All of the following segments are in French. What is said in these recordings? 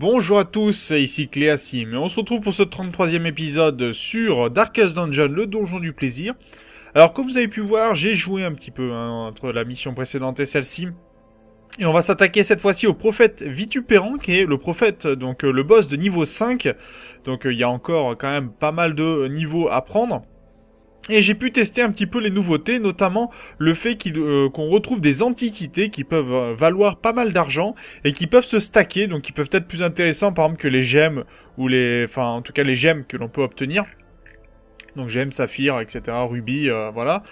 Bonjour à tous, ici Cléasim, et on se retrouve pour ce 33e épisode sur Darkest Dungeon, le donjon du plaisir. Alors comme vous avez pu voir, j'ai joué un petit peu entre la mission précédente et celle-ci. Et on va s'attaquer cette fois-ci au prophète Vitupérant, qui est le prophète, donc le boss de niveau 5. Donc il y a encore quand même pas mal de niveaux à prendre. Et j'ai pu tester un petit peu les nouveautés, notamment le fait qu'on retrouve des antiquités qui peuvent valoir pas mal d'argent et qui peuvent se stacker, donc qui peuvent être plus intéressants par exemple que les gemmes ou en tout cas les gemmes que l'on peut obtenir. Donc gemmes, saphir, etc., rubis, voilà.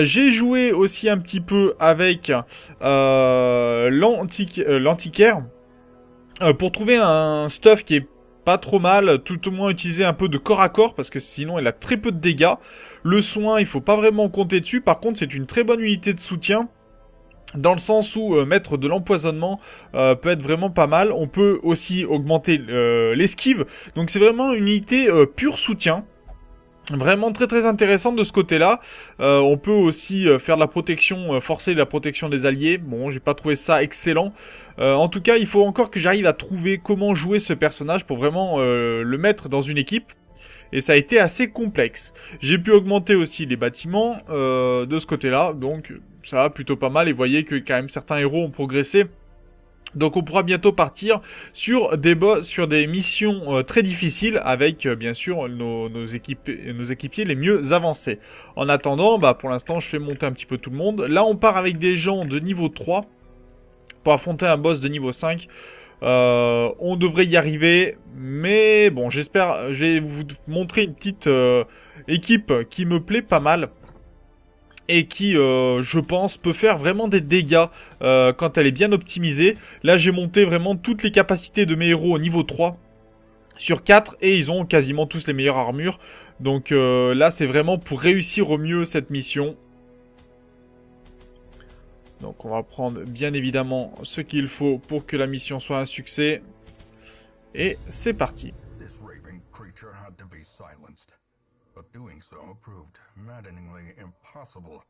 J'ai joué aussi un petit peu avec l'antiquaire pour trouver un stuff qui est pas trop mal, tout au moins utiliser un peu de corps à corps parce que sinon il a très peu de dégâts. Le soin, il faut pas vraiment compter dessus. Par contre, c'est une très bonne unité de soutien. Dans le sens où mettre de l'empoisonnement peut être vraiment pas mal. On peut aussi augmenter l'esquive. Donc c'est vraiment une unité pure soutien. Vraiment très très intéressante de ce côté-là. On peut aussi faire de la protection, forcer la protection des alliés. Bon, j'ai pas trouvé ça excellent. En tout cas, il faut encore que j'arrive à trouver comment jouer ce personnage pour vraiment le mettre dans une équipe. Et ça a été assez complexe. J'ai pu augmenter aussi les bâtiments de ce côté-là, donc ça va plutôt pas mal. Et vous voyez que quand même certains héros ont progressé. Donc on pourra bientôt partir sur des missions très difficiles avec bien sûr nos équipiers les mieux avancés. En attendant, pour l'instant je fais monter un petit peu tout le monde. Là on part avec des gens de niveau 3 pour affronter un boss de niveau 5. On devrait y arriver, mais bon, j'espère, je vais vous montrer une petite équipe qui me plaît pas mal et qui, je pense, peut faire vraiment des dégâts quand elle est bien optimisée. Là, j'ai monté vraiment toutes les capacités de mes héros au niveau 3 sur 4 et ils ont quasiment tous les meilleures armures. Donc là, c'est vraiment pour réussir au mieux cette mission. Donc on va prendre bien évidemment ce qu'il faut pour que la mission soit un succès. Et c'est parti. This raving creature had to be silenced, but doing so proved maddeningly impossible.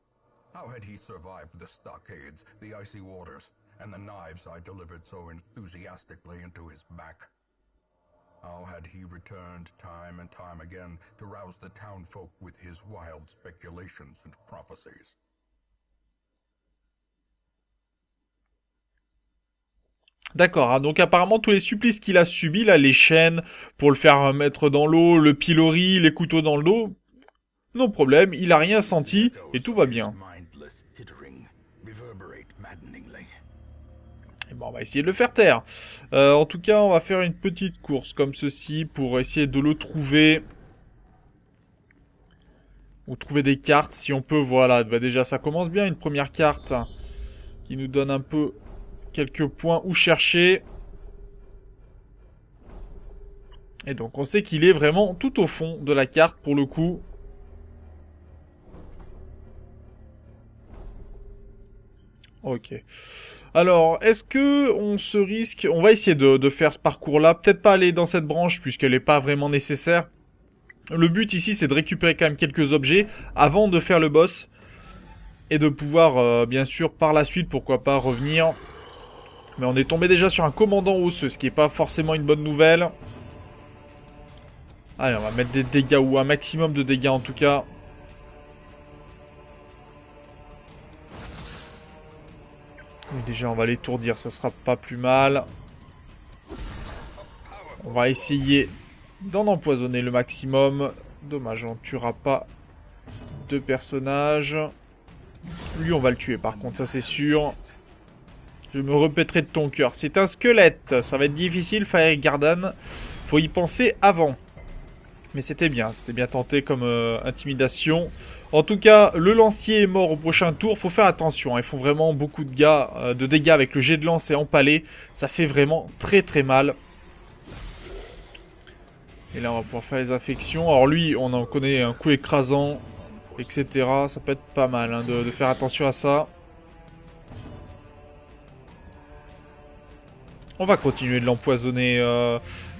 How had he survived the stockades, the icy waters, and the knives I delivered so enthusiastically into his back? How had he returned time and time again to rouse the townfolk with his wild speculations and prophecies? D'accord, hein, donc apparemment tous les supplices qu'il a subis, là, les chaînes pour le faire mettre dans l'eau, le pilori, les couteaux dans le dos, non problème, il a rien senti et tout va bien. Et bon, on va essayer de le faire taire. En tout cas, on va faire une petite course comme ceci pour essayer de le trouver. Ou trouver des cartes si on peut, voilà. Déjà, ça commence bien, une première carte qui nous donne un peu quelques points où chercher. Et donc on sait qu'il est vraiment tout au fond de la carte pour le coup. Ok. Alors, est-ce que on se risque... On va essayer de faire ce parcours-là. Peut-être pas aller dans cette branche puisqu'elle n'est pas vraiment nécessaire. Le but ici, c'est de récupérer quand même quelques objets avant de faire le boss. Et de pouvoir, bien sûr, par la suite, pourquoi pas, revenir... Mais on est tombé déjà sur un commandant osseux, ce qui est pas forcément une bonne nouvelle. Allez, on va mettre des dégâts, ou un maximum de dégâts en tout cas. Et déjà, on va l'étourdir, ça sera pas plus mal. On va essayer d'en empoisonner le maximum. Dommage, on ne tuera pas deux personnages. Lui, on va le tuer par contre, ça c'est sûr. Je me répéterai de ton cœur. C'est un squelette. Ça va être difficile, Fire Garden. Faut y penser avant. Mais c'était bien tenté comme intimidation. En tout cas, le lancier est mort au prochain tour. Faut faire attention. Ils font vraiment beaucoup de dégâts avec le jet de lance et empalé. Ça fait vraiment très très mal. Et là, on va pouvoir faire les infections. Alors lui, on en connaît un coup écrasant, etc. Ça peut être pas mal hein, de faire attention à ça. On va continuer de l'empoisonner.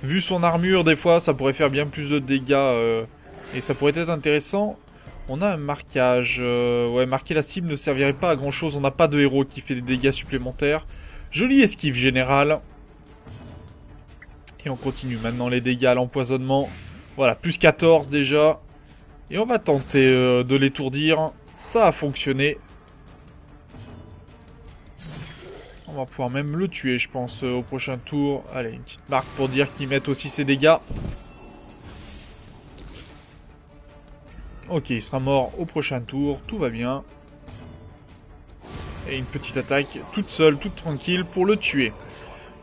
Vu son armure, des fois, ça pourrait faire bien plus de dégâts. Et ça pourrait être intéressant. On a un marquage. Ouais, marquer la cible ne servirait pas à grand chose. On n'a pas de héros qui fait des dégâts supplémentaires. Jolie esquive générale. Et on continue maintenant les dégâts à l'empoisonnement. Voilà, plus 14 déjà. Et on va tenter de l'étourdir. Ça a fonctionné. On va pouvoir même le tuer, je pense, au prochain tour. Allez, une petite marque pour dire qu'il met aussi ses dégâts. Ok, il sera mort au prochain tour. Tout va bien. Et une petite attaque toute seule, toute tranquille pour le tuer.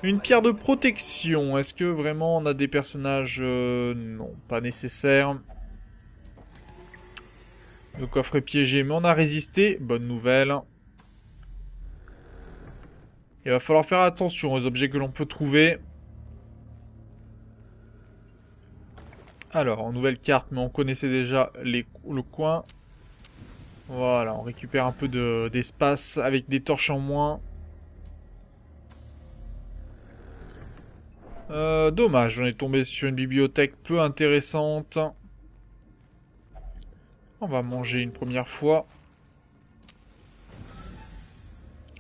Une pierre de protection. Est-ce que vraiment on a des personnages... non, pas nécessaire. Le coffre est piégé, mais on a résisté. Bonne nouvelle. Il va falloir faire attention aux objets que l'on peut trouver. Alors, en nouvelle carte, mais on connaissait déjà le coin. Voilà, on récupère un peu d'espace avec des torches en moins. Dommage, on est tombé sur une bibliothèque peu intéressante. On va manger une première fois.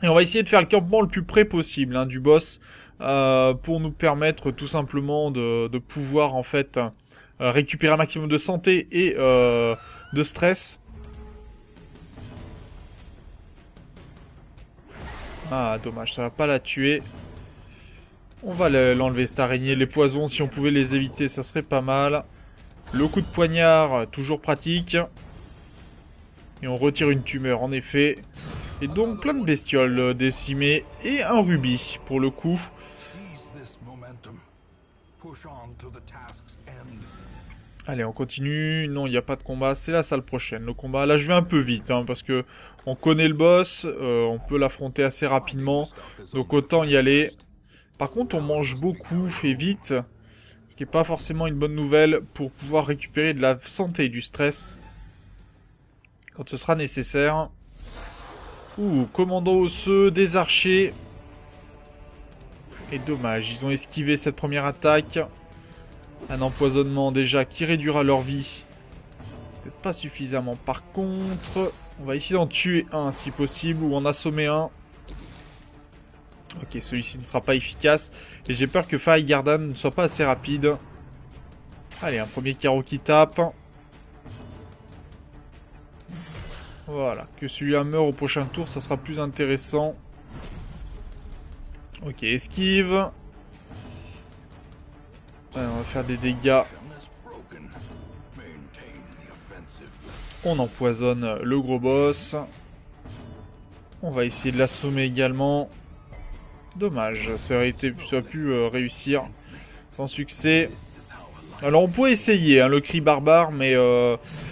Et on va essayer de faire le campement le plus près possible hein, du boss. Pour nous permettre tout simplement de pouvoir en fait récupérer un maximum de santé et de stress. Ah dommage, ça va pas la tuer. On va l'enlever cette araignée. Les poisons, si on pouvait les éviter, ça serait pas mal. Le coup de poignard, toujours pratique. Et on retire une tumeur, en effet. Et donc, plein de bestioles décimées. Et un rubis, pour le coup. Allez, on continue. Non, il n'y a pas de combat. C'est la salle prochaine, le combat. Là, je vais un peu vite, hein, parce que on connaît le boss. On peut l'affronter assez rapidement. Donc, autant y aller. Par contre, on mange beaucoup et vite, ce qui n'est pas forcément une bonne nouvelle pour pouvoir récupérer de la santé et du stress quand ce sera nécessaire. Ouh, commando osseux, des archers. Et dommage, ils ont esquivé cette première attaque. Un empoisonnement déjà qui réduira leur vie. Peut-être pas suffisamment. Par contre, on va essayer d'en tuer un si possible ou en assommer un. Ok, celui-ci ne sera pas efficace. Et j'ai peur que Faye Gardan ne soit pas assez rapide. Allez, un premier carreau qui tape. Voilà, que celui-là meure au prochain tour, ça sera plus intéressant. Ok, esquive. Allez, on va faire des dégâts. On empoisonne le gros boss. On va essayer de l'assommer également. Dommage, ça aurait pu réussir sans succès. Alors on pourrait essayer hein, le cri barbare, mais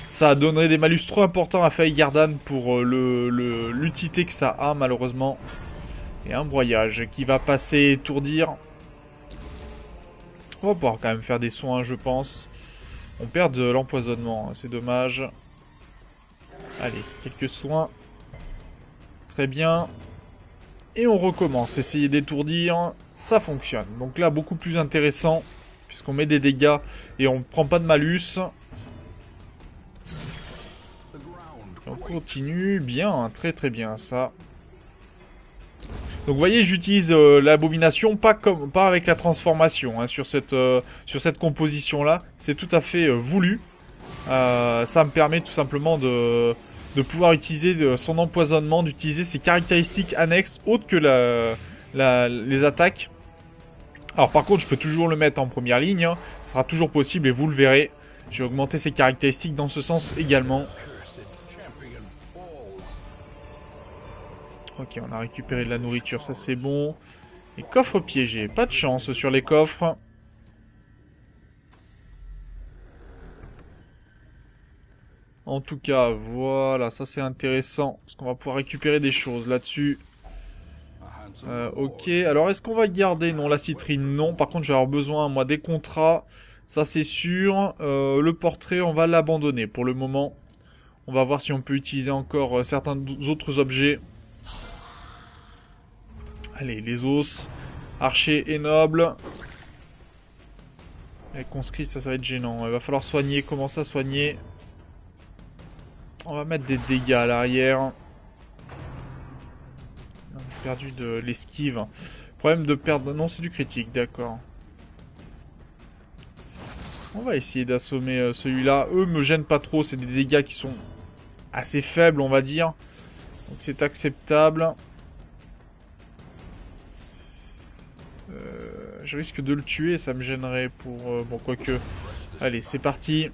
ça donnerait des malus trop importants à Faye Gardan pour l'utilité que ça a malheureusement. Et un broyage qui va passer étourdir. On va pouvoir quand même faire des soins je pense. On perd de l'empoisonnement, hein, c'est dommage. Allez, quelques soins. Très bien. Et on recommence, essayer d'étourdir, ça fonctionne. Donc là, beaucoup plus intéressant, puisqu'on met des dégâts et on ne prend pas de malus. On continue, bien, très très bien ça. Donc vous voyez, j'utilise l'abomination, pas avec la transformation, hein, sur cette composition-là. C'est tout à fait voulu. Ça me permet tout simplement de pouvoir utiliser son empoisonnement, d'utiliser ses caractéristiques annexes autres que les attaques. Alors par contre, je peux toujours le mettre en première ligne, hein. Ce sera toujours possible et vous le verrez. J'ai augmenté ses caractéristiques dans ce sens également. Ok, on a récupéré de la nourriture, ça c'est bon. Les coffres piégés, pas de chance sur les coffres. En tout cas, voilà, ça c'est intéressant. Parce qu'on va pouvoir récupérer des choses là-dessus. Ok, alors est-ce qu'on va garder? Non, la citrine, non. Par contre, je vais avoir besoin, moi, des contrats. Ça c'est sûr. Le portrait, on va l'abandonner pour le moment. On va voir si on peut utiliser encore certains autres objets. Allez, les os. Archer et noble. Les conscrits, ça va être gênant. Il va falloir soigner. Commencer à soigner. On va mettre des dégâts à l'arrière. On a perdu de l'esquive. Problème de perdre... Non, c'est du critique, d'accord. On va essayer d'assommer celui-là. Eux me gênent pas trop, c'est des dégâts qui sont assez faibles, on va dire. Donc c'est acceptable. Je risque de le tuer, ça me gênerait pour... bon, quoique... Allez, c'est parti.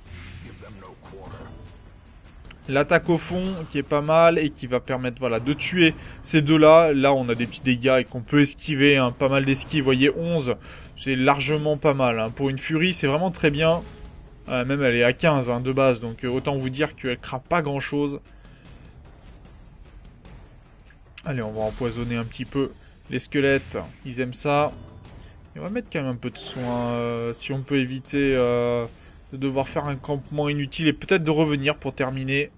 L'attaque au fond, qui est pas mal, et qui va permettre, voilà, de tuer ces deux-là. Là, on a des petits dégâts et qu'on peut esquiver, hein, pas mal d'esquives. Vous voyez, 11, c'est largement pas mal. Hein. Pour une furie, c'est vraiment très bien. Même elle est à 15 hein, de base, donc autant vous dire qu'elle craint pas grand-chose. Allez, on va empoisonner un petit peu les squelettes. Ils aiment ça. Et on va mettre quand même un peu de soin, si on peut éviter de devoir faire un campement inutile et peut-être de revenir pour terminer.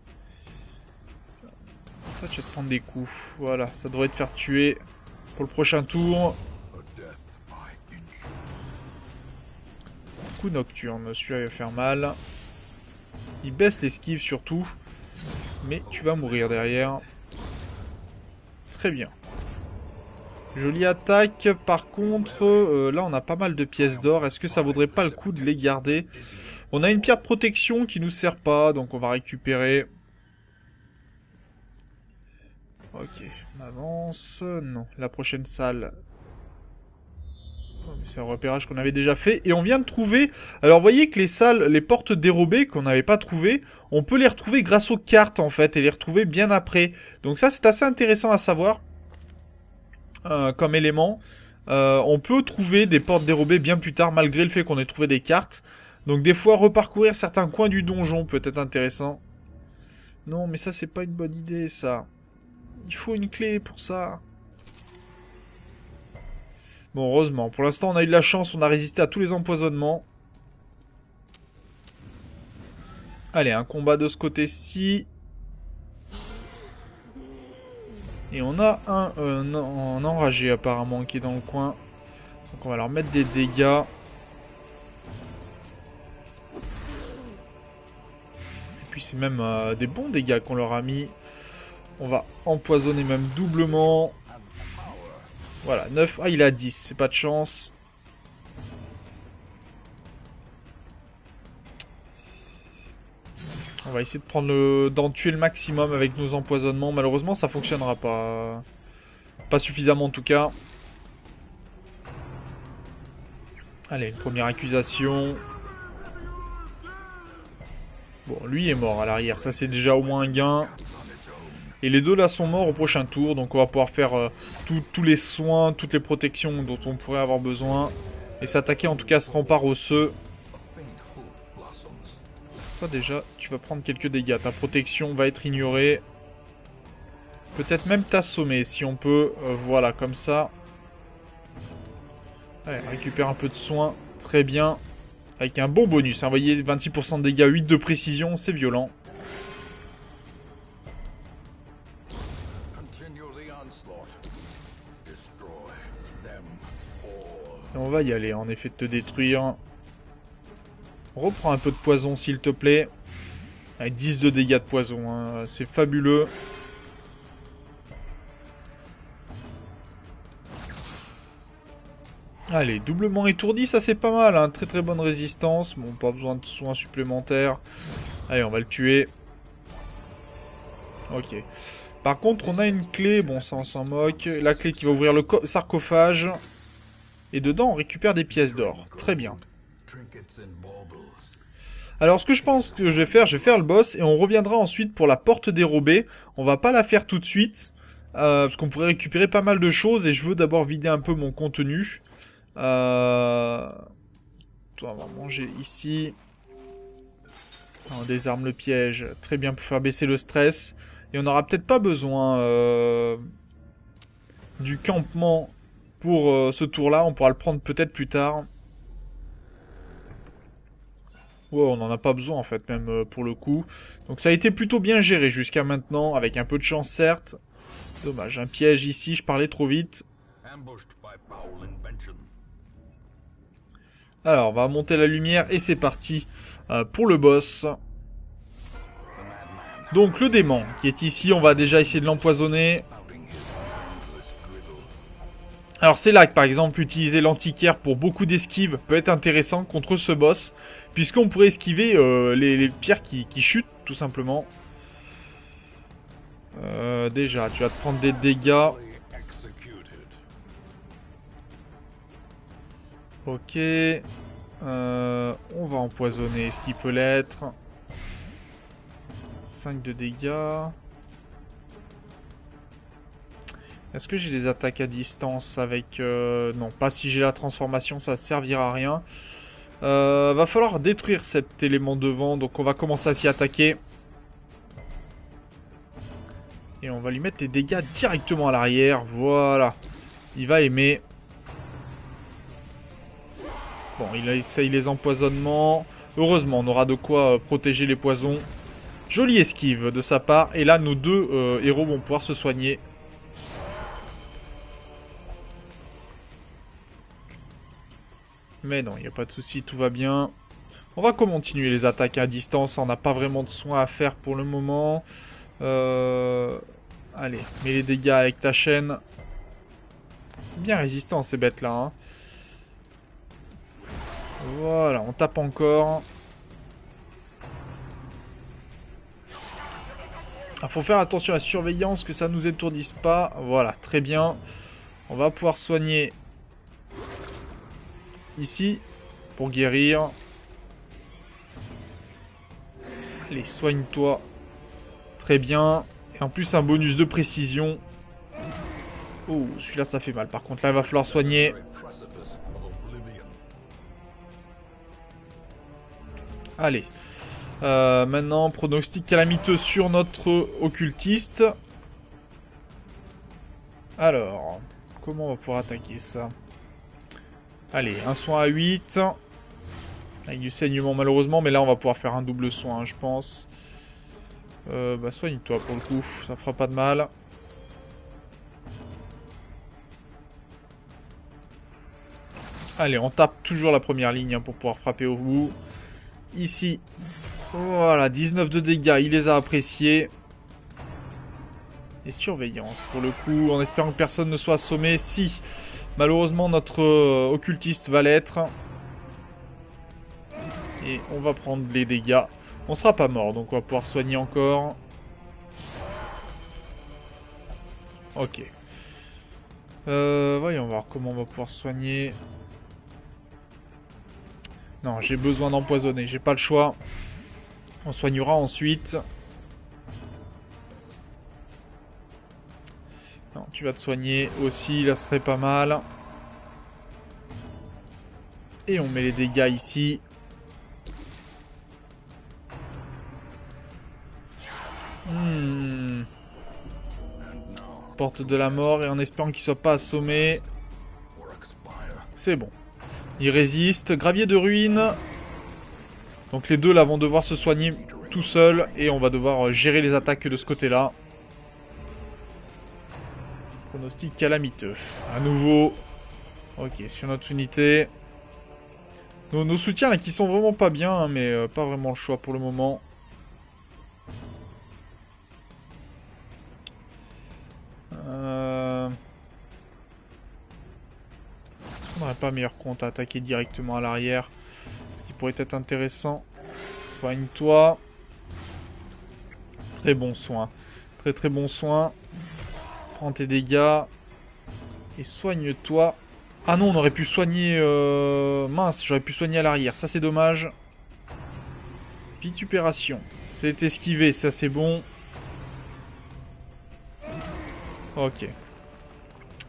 Ça, tu vas te prendre des coups. Voilà, ça devrait te faire tuer pour le prochain tour. Coup nocturne, celui-là va faire mal. Il baisse l'esquive surtout. Mais tu vas mourir derrière. Très bien. Jolie attaque. Par contre, là on a pas mal de pièces d'or. Est-ce que ça vaudrait pas le coup de les garder? On a une pierre de protection qui nous sert pas. Donc on va récupérer. Ok, on avance. Non, la prochaine salle. C'est un repérage qu'on avait déjà fait. Et on vient de trouver... Alors, vous voyez que les salles, les portes dérobées qu'on n'avait pas trouvées, on peut les retrouver grâce aux cartes, en fait, et les retrouver bien après. Donc ça, c'est assez intéressant à savoir comme élément. On peut trouver des portes dérobées bien plus tard, malgré le fait qu'on ait trouvé des cartes. Donc des fois, reparcourir certains coins du donjon peut être intéressant. Non, mais ça, c'est pas une bonne idée, ça. Il faut une clé pour ça. Bon, heureusement. Pour l'instant, on a eu de la chance. On a résisté à tous les empoisonnements. Allez, un combat de ce côté-ci. Et on a un enragé, apparemment, qui est dans le coin. Donc, on va leur mettre des dégâts. Et puis, c'est même des bons dégâts qu'on leur a mis. On va empoisonner même doublement. Voilà, 9. Ah, il a 10. C'est pas de chance. On va essayer de prendre d'en tuer le maximum avec nos empoisonnements. Malheureusement, ça fonctionnera pas. Pas suffisamment, en tout cas. Allez, une première accusation. Bon, lui est mort à l'arrière. Ça, c'est déjà au moins un gain. Et les deux là sont morts au prochain tour, donc on va pouvoir faire tous les soins, toutes les protections dont on pourrait avoir besoin. Et s'attaquer en tout cas à ce rempart osseux. Toi déjà, tu vas prendre quelques dégâts. Ta protection va être ignorée. Peut-être même t'assommer si on peut. Voilà, comme ça. Allez, récupère un peu de soins. Très bien. Avec un bon bonus. Hein. Vous voyez, 26% de dégâts, 8 de précision, c'est violent. Et on va y aller, en effet, de te détruire. Reprends un peu de poison, s'il te plaît. Avec 10 de dégâts de poison, hein. C'est fabuleux. Allez, doublement étourdi, ça c'est pas mal, hein. Très très bonne résistance. Bon, pas besoin de soins supplémentaires. Allez, on va le tuer. Ok. Par contre, on a une clé, bon ça on s'en moque. La clé qui va ouvrir le sarcophage. Et dedans, on récupère des pièces d'or. Très bien. Alors, ce que je pense que je vais faire le boss. Et on reviendra ensuite pour la porte dérobée. On va pas la faire tout de suite. Parce qu'on pourrait récupérer pas mal de choses. Et je veux d'abord vider un peu mon contenu. Toi, on va manger ici. On désarme le piège. Très bien pour faire baisser le stress. Et on n'aura peut-être pas besoin du campement pour ce tour-là. On pourra le prendre peut-être plus tard. Ouais, on n'en a pas besoin en fait, même pour le coup. Donc ça a été plutôt bien géré jusqu'à maintenant, avec un peu de chance certes. Dommage, un piège ici, je parlais trop vite. Alors, on va monter la lumière et c'est parti pour le boss. Donc le démon qui est ici, on va déjà essayer de l'empoisonner. Alors c'est là que par exemple utiliser l'antiquaire pour beaucoup d'esquives peut être intéressant contre ce boss. Puisqu'on pourrait esquiver les pierres qui chutent, tout simplement. Déjà, tu vas te prendre des dégâts. Ok. On va empoisonner ce qui peut l'être. 5 de dégâts. Est-ce que j'ai des attaques à distance avec... Non, pas si j'ai la transformation, ça servira à rien. Va falloir détruire cet élément de vent, donc on va commencer à s'y attaquer. Et on va lui mettre les dégâts directement à l'arrière, voilà. Il va aimer. Bon, il essaye les empoisonnements. Heureusement, on aura de quoi protéger les poisons. Jolie esquive de sa part. Et là, nos deux héros vont pouvoir se soigner. Mais non, il n'y a pas de souci, tout va bien. On va continuer les attaques à distance. On n'a pas vraiment de soins à faire pour le moment. Allez, mets les dégâts avec ta chaîne. C'est bien résistant ces bêtes-là. Hein. Voilà, on tape encore. Il faut faire attention à la surveillance, que ça ne nous étourdisse pas. Voilà, très bien. On va pouvoir soigner ici pour guérir. Allez, soigne-toi. Très bien. Et en plus, un bonus de précision. Oh, celui-là, ça fait mal. Par contre, là, il va falloir soigner. Allez. Maintenant, pronostic calamiteux sur notre occultiste. Alors, comment on va pouvoir attaquer ça? Allez, un soin à 8. Avec du saignement malheureusement, mais là on va pouvoir faire un double soin, je pense. Bah soigne-toi pour le coup, ça fera pas de mal. Allez, on tape toujours la première ligne hein, pour pouvoir frapper au bout. Ici, voilà, 19 de dégâts, il les a appréciés. Et surveillance pour le coup, en espérant que personne ne soit assommé. Si, malheureusement notre occultiste va l'être. Et on va prendre les dégâts. On sera pas mort, donc on va pouvoir soigner encore. Ok. Voyons voir comment on va pouvoir soigner. Non, j'ai besoin d'empoisonner, j'ai pas le choix. On soignera ensuite. Non, tu vas te soigner aussi, là serait pas mal. Et on met les dégâts ici. Porte de la mort et en espérant qu'il soit pas assommé. C'est bon. Il résiste. Gravier de ruine. Donc les deux là vont devoir se soigner tout seuls. Et on va devoir gérer les attaques de ce côté-là. Pronostic calamiteux. À nouveau. Ok, sur notre unité. Nos soutiens là qui sont vraiment pas bien. Hein, mais pas vraiment le choix pour le moment. On n'aurait pas meilleur compte à attaquer directement à l'arrière. Ce qui pourrait être intéressant. Soigne-toi. Très bon soin. Très très bon soin. Prends tes dégâts. Et soigne-toi. Ah non, on aurait pu soigner... Mince, j'aurais pu soigner à l'arrière. Ça c'est dommage. Vitupération. C'est esquivé, ça c'est bon. Ok.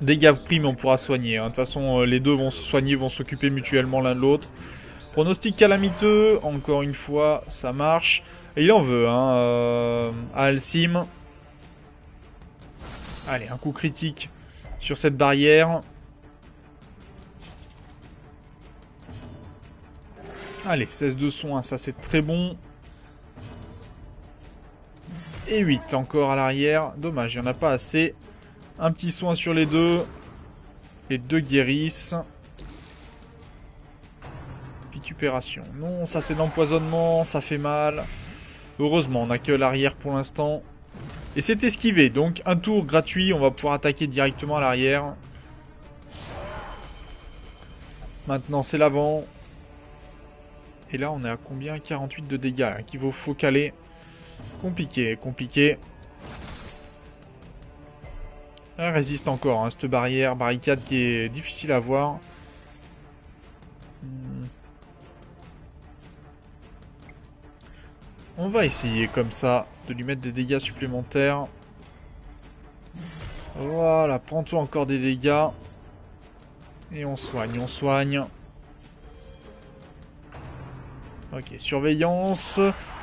Dégâts pris, mais on pourra soigner. Hein. De toute façon, les deux vont se soigner, vont s'occuper mutuellement l'un de l'autre. Pronostic calamiteux, encore une fois, ça marche. Et il en veut, hein, à Alcim. Allez, un coup critique sur cette barrière. Allez, 16 de soins, ça c'est très bon. Et 8 encore à l'arrière. Dommage, il n'y en a pas assez. Un petit soin sur les deux. Les deux guérissent. Vitupération. Non, ça c'est d'empoisonnement, ça fait mal. Heureusement, on n'a que l'arrière pour l'instant. Et c'est esquivé, donc un tour gratuit, on va pouvoir attaquer directement à l'arrière. Maintenant c'est l'avant. Et là, on est à combien? 48 de dégâts, hein, qu'il faut caler. Compliqué, compliqué. Elle résiste encore, hein, cette barricade qui est difficile à voir. On va essayer comme ça de lui mettre des dégâts supplémentaires. Voilà, prends-toi encore des dégâts. Et on soigne, on soigne. Ok, surveillance.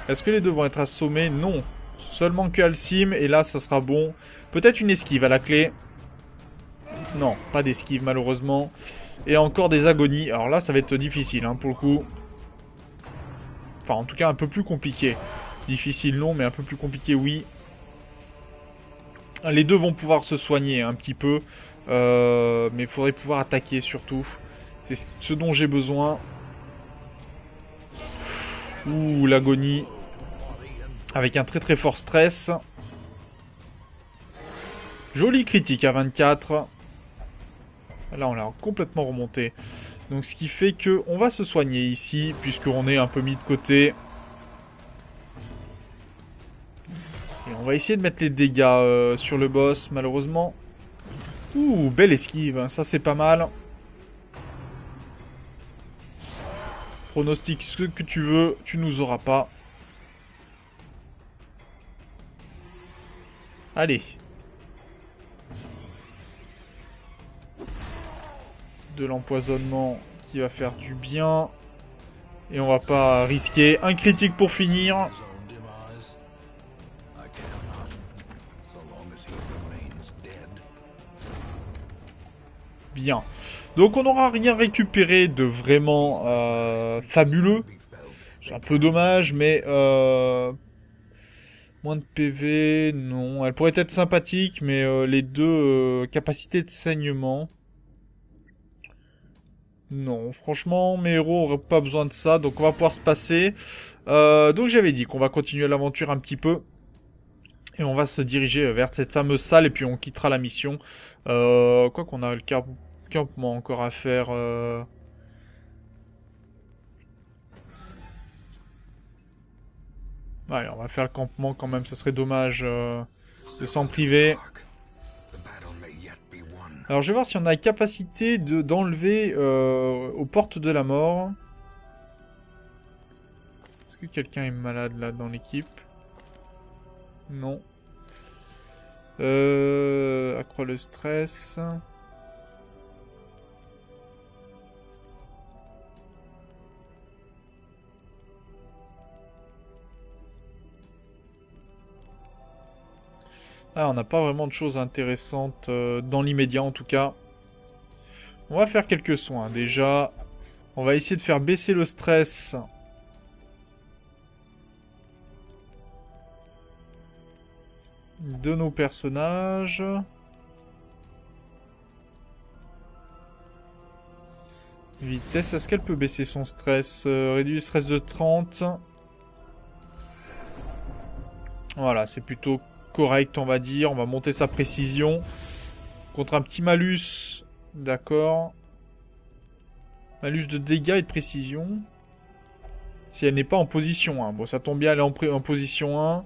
Est-ce que les deux vont être assommés? Non. Seulement que Alcim, et là, ça sera bon. Peut-être une esquive à la clé. Non, pas d'esquive, malheureusement. Et encore des agonies. Alors là, ça va être difficile, hein, pour le coup. Enfin, en tout cas, un peu plus compliqué. Difficile, non, mais un peu plus compliqué, oui. Les deux vont pouvoir se soigner un petit peu. Mais il faudrait pouvoir attaquer, surtout. C'est ce dont j'ai besoin. Ouh, l'agonie. Avec un très très fort stress. Joli critique à 24. Là, on l'a complètement remonté. Donc, ce qui fait que on va se soigner ici, puisqu'on est un peu mis de côté. Et on va essayer de mettre les dégâts sur le boss, malheureusement. Ouh, belle esquive. Ça, c'est pas mal. Pronostic ce que tu veux, tu nous auras pas. Allez. De l'empoisonnement qui va faire du bien. Et on va pas risquer un critique pour finir. Bien. Donc on n'aura rien récupéré de vraiment fabuleux. C'est un peu dommage, mais moins de PV, non. Elle pourrait être sympathique, mais les deux capacités de saignement. Non, franchement, mes héros n'auraient pas besoin de ça, donc on va pouvoir se passer. Donc j'avais dit qu'on va continuer l'aventure un petit peu. Et on va se diriger vers cette fameuse salle, et puis on quittera la mission. Quoi qu'on a le campement encore à faire. Allez, on va faire le campement quand même, ce serait dommage de s'en priver. Alors je vais voir si on a la capacité d'enlever aux portes de la mort. Est-ce que quelqu'un est malade là dans l'équipe? Non. Accroît le stress. Ah, on n'a pas vraiment de choses intéressantes dans l'immédiat en tout cas. On va faire quelques soins. Déjà, on va essayer de faire baisser le stress. De nos personnages. Vitesse, est-ce qu'elle peut baisser son stress? Réduire le stress de 30. Voilà, c'est plutôt correct, on va dire. On va monter sa précision. Contre un petit malus. D'accord. Malus de dégâts et de précision. Si elle n'est pas en position 1. Bon, ça tombe bien, elle est en position 1.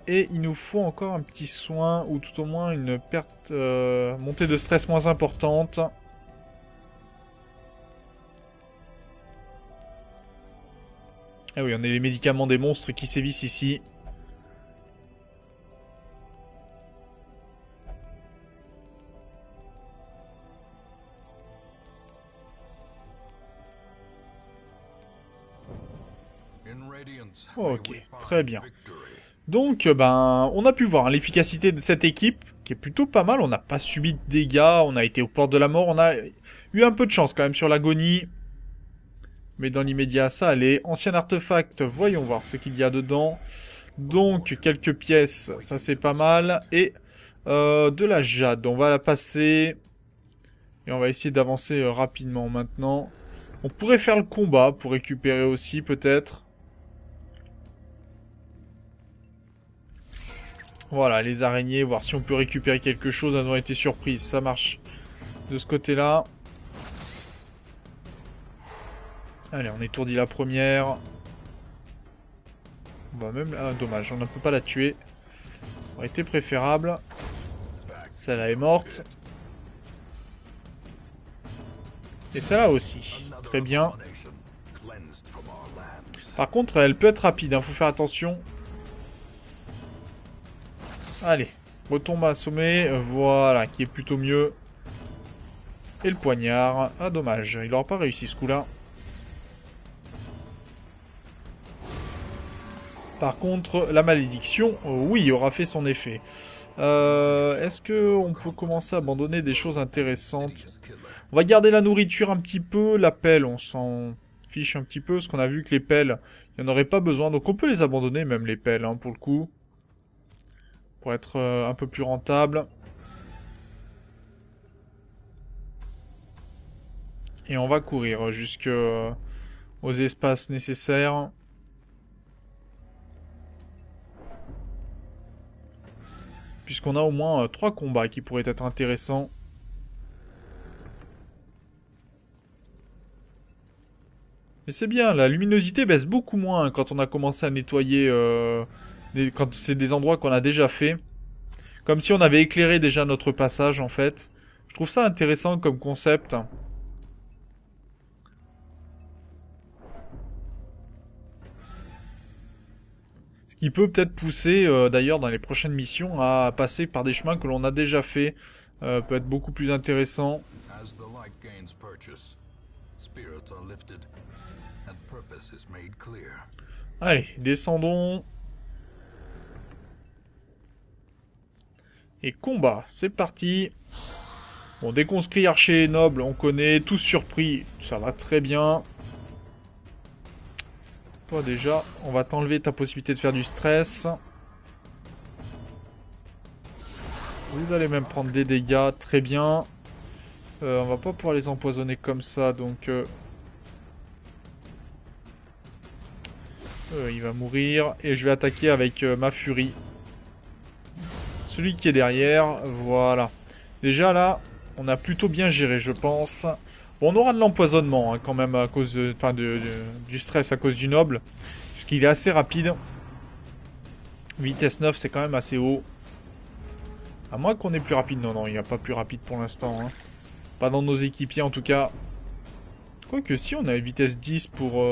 Et il nous faut encore un petit soin, ou tout au moins une perte, montée de stress moins importante. Ah oui, on a les médicaments des monstres qui sévissent ici. Ok, très bien. Donc, ben, on a pu voir l'efficacité de cette équipe, qui est plutôt pas mal. On n'a pas subi de dégâts, on a été aux portes de la mort, on a eu un peu de chance quand même sur l'agonie. Mais dans l'immédiat, ça allait. Ancien artefact, voyons voir ce qu'il y a dedans. Donc, quelques pièces, ça c'est pas mal. Et de la jade, on va la passer. Et on va essayer d'avancer rapidement maintenant. On pourrait faire le combat pour récupérer aussi, peut-être. Voilà, les araignées, voir si on peut récupérer quelque chose. Elles ont été surprises, ça marche de ce côté-là. Allez, on étourdit la première. On va même... Ah, dommage, on ne peut pas la tuer. Ça aurait été préférable. Celle-là est morte. Et celle-là aussi. Très bien. Par contre, elle peut être rapide, hein, faut faire attention. Allez, retombe assommé. Voilà, qui est plutôt mieux. Et le poignard. Ah, dommage, il n'aura pas réussi ce coup-là. Par contre, la malédiction, oui, aura fait son effet. Est-ce qu'on peut commencer à abandonner des choses intéressantes? On va garder la nourriture un petit peu. La pelle, on s'en fiche un petit peu. Parce qu'on a vu que les pelles, il n'y en aurait pas besoin. Donc on peut les abandonner, même les pelles, hein, pour le coup. Pour être un peu plus rentable. Et on va courir jusqu'aux espaces nécessaires. Puisqu'on a au moins 3 combats qui pourraient être intéressants. Mais c'est bien, la luminosité baisse beaucoup moins quand on a commencé à nettoyer... quand c'est des endroits qu'on a déjà fait. Comme si on avait éclairé déjà notre passage, en fait. Je trouve ça intéressant comme concept. Ce qui peut peut-être pousser, d'ailleurs, dans les prochaines missions, à passer par des chemins que l'on a déjà fait. Peut être beaucoup plus intéressant. As the light gains purchase, spirits are lifted, and purpose is made clear. Allez, descendons. Et combat, c'est parti. Bon, dès qu'on se crie archer noble, on connaît, tous surpris, ça va très bien. Toi déjà, on va t'enlever ta possibilité de faire du stress. Vous allez même prendre des dégâts, très bien. On va pas pouvoir les empoisonner comme ça, donc... il va mourir, et je vais attaquer avec ma furie. Celui qui est derrière, voilà. Déjà là, on a plutôt bien géré, je pense. Bon, on aura de l'empoisonnement, hein, quand même, à cause de, enfin, du stress à cause du noble. Puisqu'il est assez rapide. Vitesse 9, c'est quand même assez haut. À moins qu'on ait plus rapide. Non, non, il n'y a pas plus rapide pour l'instant. Hein. Pas dans nos équipiers, en tout cas. Quoique si, on a une vitesse 10 pour...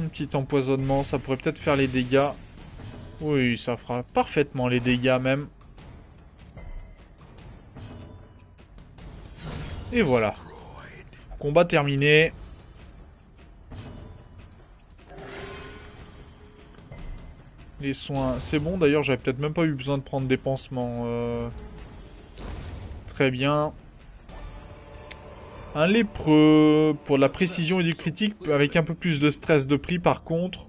Un petit empoisonnement, ça pourrait peut-être faire les dégâts. Oui, ça fera parfaitement les dégâts même. Et voilà. Combat terminé. Les soins, c'est bon. D'ailleurs, j'avais peut-être même pas eu besoin de prendre des pansements. Très bien. Un lépreux pour la précision et du critique avec un peu plus de stress de prix par contre.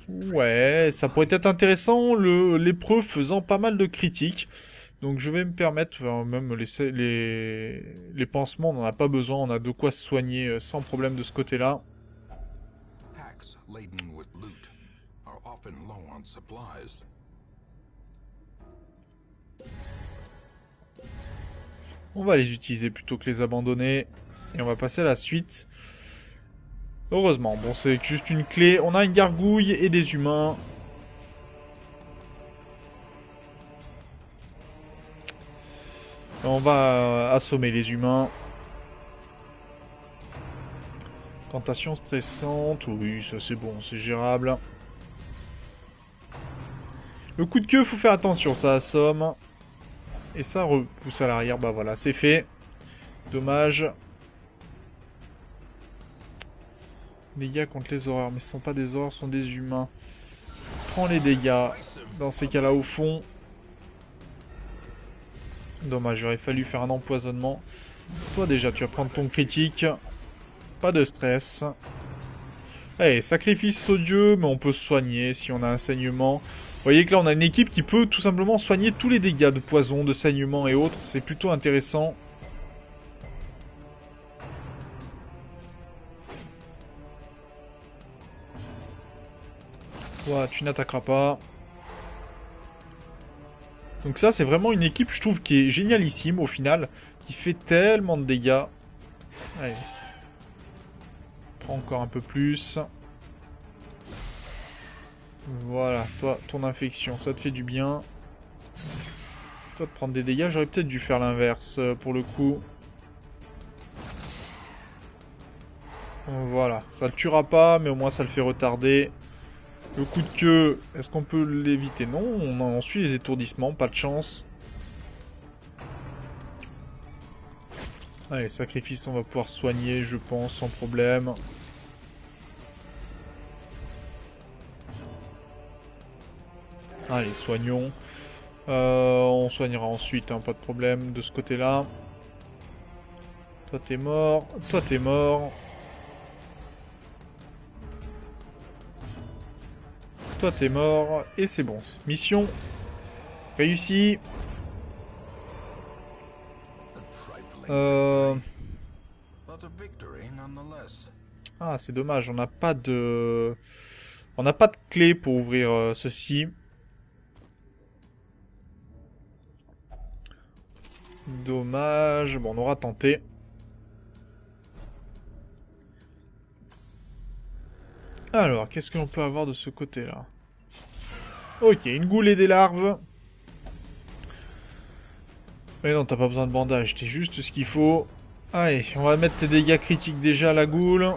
Ouais, ça pourrait être intéressant, le lépreux faisant pas mal de critiques. Donc je vais me permettre, enfin, même les pansements, on n'en a pas besoin, on a de quoi se soigner sans problème de ce côté-là. Packs laden with loot are often low on supplies. On va les utiliser plutôt que les abandonner. Et on va passer à la suite. Heureusement, bon c'est juste une clé. On a une gargouille et des humains. On va assommer les humains. Tentation stressante. Oui, ça c'est bon, c'est gérable. Le coup de queue, faut faire attention, ça assomme. Et ça repousse à l'arrière, bah voilà, c'est fait. Dommage. Dégâts contre les horreurs, mais ce sont pas des horreurs, ce sont des humains. Prends les dégâts dans ces cas-là au fond. Dommage, il aurait fallu faire un empoisonnement. Toi déjà, tu vas prendre ton critique. Pas de stress. Allez, sacrifice odieux, mais on peut se soigner si on a un saignement. Vous voyez que là, on a une équipe qui peut tout simplement soigner tous les dégâts de poison, de saignement et autres. C'est plutôt intéressant. Toi, tu n'attaqueras pas. Donc ça, c'est vraiment une équipe, je trouve, qui est génialissime au final. Qui fait tellement de dégâts. Allez. Prends encore un peu plus. Voilà, toi, ton infection, ça te fait du bien. Toi, de prendre des dégâts, j'aurais peut-être dû faire l'inverse, pour le coup. Voilà, ça le tuera pas, mais au moins ça le fait retarder. Le coup de queue, est-ce qu'on peut l'éviter? Non, on en suit les étourdissements, pas de chance. Allez, sacrifice, on va pouvoir soigner, je pense, sans problème. Allez, soignons. On soignera ensuite, hein, pas de problème de ce côté-là. Toi, t'es mort. Toi, t'es mort. Toi, t'es mort. Et c'est bon. Mission réussie. Ah, c'est dommage. On n'a pas de... On n'a pas de clé pour ouvrir ceci. Dommage. Bon, on aura tenté. Alors, qu'est-ce que l'on peut avoir de ce côté-là? Ok, une goule et des larves. Mais non, t'as pas besoin de bandage. T'es juste ce qu'il faut. Allez, on va mettre tes dégâts critiques déjà à la goule.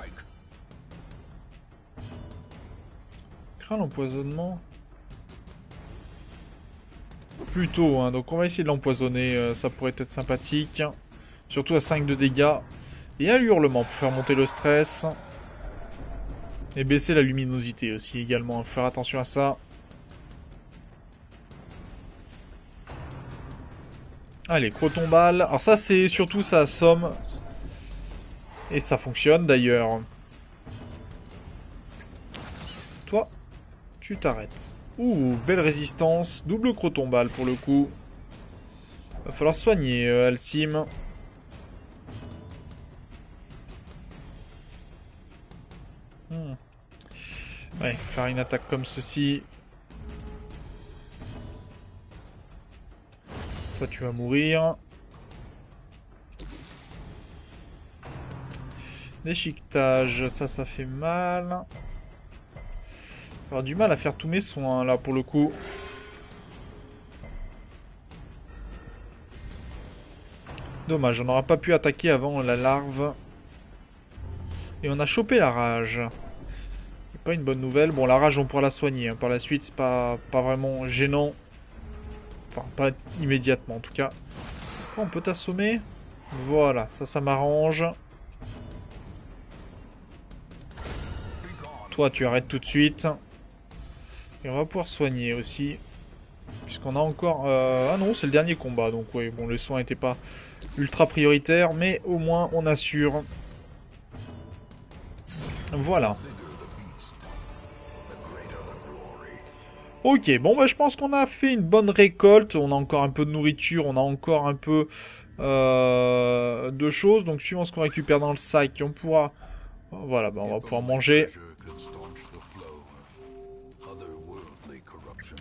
Crains l'empoisonnement. Plutôt, hein. Donc on va essayer de l'empoisonner. Ça pourrait être sympathique. Surtout à 5 de dégâts. Et à l'hurlement pour faire monter le stress. Et baisser la luminosité aussi également. Faire attention à ça. Allez, crotombale. Alors ça, c'est surtout ça assomme. Et ça fonctionne d'ailleurs. Toi, tu t'arrêtes. Ouh, belle résistance. Double crotombale pour le coup. Va falloir soigner, Alcim. Ouais, faire une attaque comme ceci. Toi, tu vas mourir. Déchiquetage, ça fait mal. J'aurai du mal à faire tous mes soins, là, pour le coup. Dommage, on n'aura pas pu attaquer avant la larve. Et on a chopé la rage. C'est pas une bonne nouvelle. Bon, la rage, on pourra la soigner. Hein. Par la suite, c'est pas vraiment gênant. Enfin, pas immédiatement, en tout cas. Oh, on peut t'assommer. Voilà, ça m'arrange. Toi, tu arrêtes tout de suite. Et on va pouvoir soigner aussi. Puisqu'on a encore... Ah non, c'est le dernier combat. Donc oui, bon, les soins n'étaient pas ultra prioritaires. Mais au moins, on assure. Voilà. Ok, bon, bah, je pense qu'on a fait une bonne récolte. On a encore un peu de nourriture. On a encore un peu de choses. Donc, suivant ce qu'on récupère dans le sac, on pourra... Voilà, bah, on va pouvoir manger.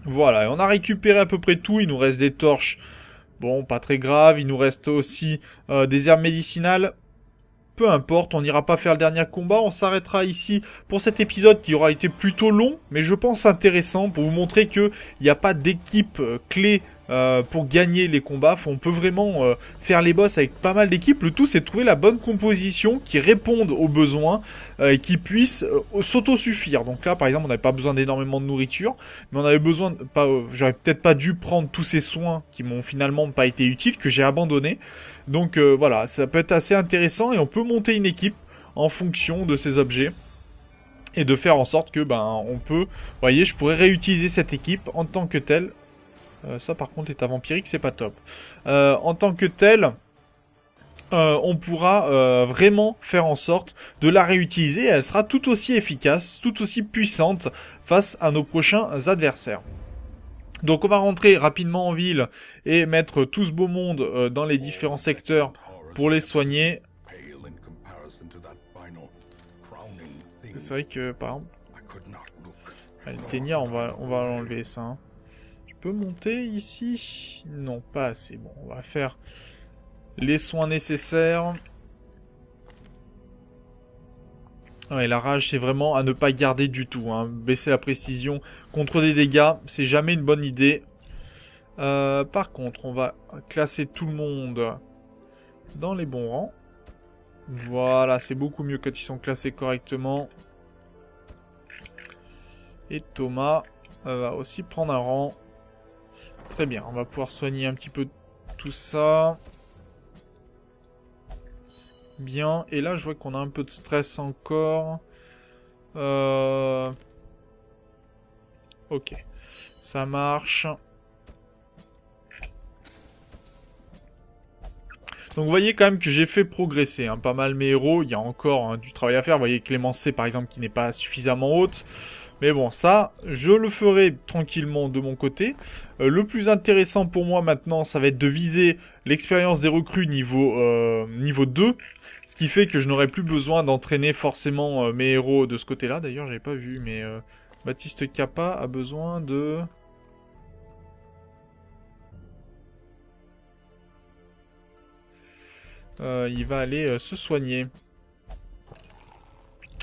Voilà, et on a récupéré à peu près tout. Il nous reste des torches. Bon, pas très grave. Il nous reste aussi des herbes médicinales. Peu importe, on n'ira pas faire le dernier combat. On s'arrêtera ici pour cet épisode qui aura été plutôt long, mais je pense intéressant pour vous montrer qu'il n'y a pas d'équipe clé pour gagner les combats. On peut vraiment faire les boss avec pas mal d'équipes. Le tout, c'est de trouver la bonne composition qui réponde aux besoins et qui puisse s'auto-suffire. Donc là, par exemple, on n'avait pas besoin d'énormément de nourriture, mais on avait besoin de... J'aurais peut-être pas dû prendre tous ces soins qui m'ont finalement pas été utiles, que j'ai abandonnés. Donc voilà, ça peut être assez intéressant et on peut monter une équipe en fonction de ces objets. Et de faire en sorte que, on peut... Vous voyez, je pourrais réutiliser cette équipe en tant que telle. Ça, par contre, l'état vampirique, c'est pas top. En tant que telle, on pourra vraiment faire en sorte de la réutiliser. Et elle sera tout aussi efficace, tout aussi puissante face à nos prochains adversaires. Donc on va rentrer rapidement en ville et mettre tout ce beau monde dans les différents secteurs pour les soigner. Parce que c'est vrai que, par exemple... le Ténia, on va l'enlever ça. Hein. peux monter ici? Non, pas assez. Bon, on va faire les soins nécessaires. Ouais, la rage, c'est vraiment à ne pas garder du tout. Hein. Baisser la précision contre des dégâts, c'est jamais une bonne idée. Par contre, on va classer tout le monde dans les bons rangs. Voilà, c'est beaucoup mieux quand ils sont classés correctement. Et Thomas va aussi prendre un rang. Très bien, on va pouvoir soigner un petit peu tout ça. Bien, et là je vois qu'on a un peu de stress encore. Ok, ça marche. Donc vous voyez quand même que j'ai fait progresser pas mal mes héros. Il y a encore du travail à faire. Vous voyez Clémence C par exemple qui n'est pas suffisamment haute. Mais bon, ça, je le ferai tranquillement de mon côté. Le plus intéressant pour moi maintenant, ça va être de viser l'expérience des recrues niveau 2. Ce qui fait que je n'aurai plus besoin d'entraîner forcément mes héros de ce côté-là. D'ailleurs, j'avais pas vu, mais Baptiste Kappa a besoin de... il va aller se soigner.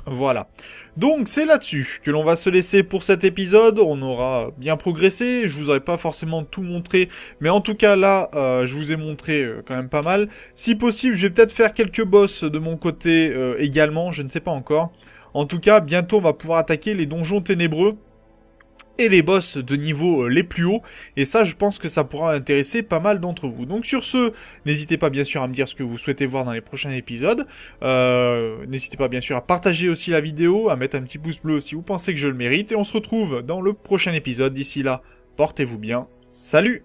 Voilà. Donc c'est là-dessus que l'on va se laisser pour cet épisode. On aura bien progressé. Je vous aurais pas forcément tout montré, mais en tout cas là, je vous ai montré quand même pas mal. Si possible, je vais peut-être faire quelques boss de mon côté également. Je ne sais pas encore. En tout cas, bientôt on va pouvoir attaquer les donjons ténébreux et les boss de niveau les plus hauts, et ça je pense que ça pourra intéresser pas mal d'entre vous. Donc sur ce, n'hésitez pas bien sûr à me dire ce que vous souhaitez voir dans les prochains épisodes, n'hésitez pas bien sûr à partager aussi la vidéo, à mettre un petit pouce bleu si vous pensez que je le mérite, et on se retrouve dans le prochain épisode. D'ici là, portez-vous bien, salut!